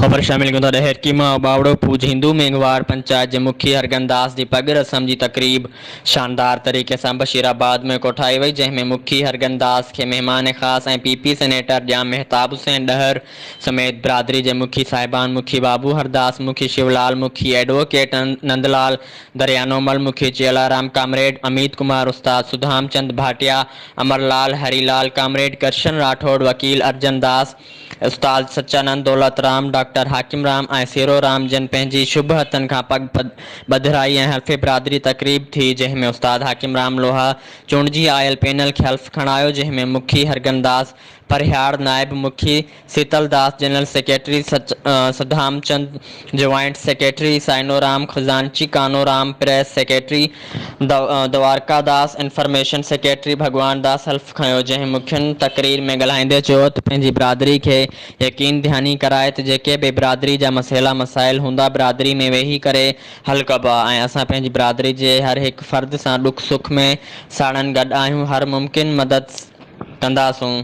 खबर शामिल कंदा हेरकीमा बावड़ो पूज हिंदू मेंगवार पंचायत के मुखी हरगनदास की पग रस्म की तकरीब शानदार तरीके से बशीराबाद में कोठाई वही, जैमें मुखी हरगनदास के मेहमान खास ऐं पीपी सेनेटर जाम मेहताब हुसैन डहर समेत बिरादरी के मुखी साहिबान मुखी बाबू हरदास मुखी शिवलाल मुखी एडवोकेट नंदलाल दरियानोमल मुखी चेलाराम कामरेड अमित कुमार उस्ताद सुधाम चंद भाटिया अमरलाल हरीलाल कामरेड करशन राठौड़ वकील अर्जन दास उस्ताद सच्चानंद दौलत राम डॉक्टर हाकिम राम ऐं सेरो राम जन पंहिंजी शुभ हथन खां पग बधराई ऐं हल्फ़े बिरादरी तकरीब थी, जंहिंमें उस्ताद हाकिम राम लोहा चूंडिजी आयल पैनल खे हल्फ़ खणायो, जंहिंमें मुखी हरगनदास परिहार नायब मुखी Sheetal Das general secretary Sadam Chand joint secretary Sainoram खजानची Kanoram press secretary Dwarka Das information secretary Bhagwan Das हल्फ़ खयो, जंहिं मुखियुनि तकरीर में ॻाल्हाईंदे चयो त पंहिंजी बिरादरी खे यकीन दहानी कराए त जेके बि बिरादरी जा मसइला मसाइल हूंदा बिरादरी में वेही करे हल कबा ऐं असां पंहिंजी बिरादरी जे हर हिकु फ़र्द सां दुख सुख में साणनि गॾु आहियूं, हर मुमकिन मदद कंदासूं।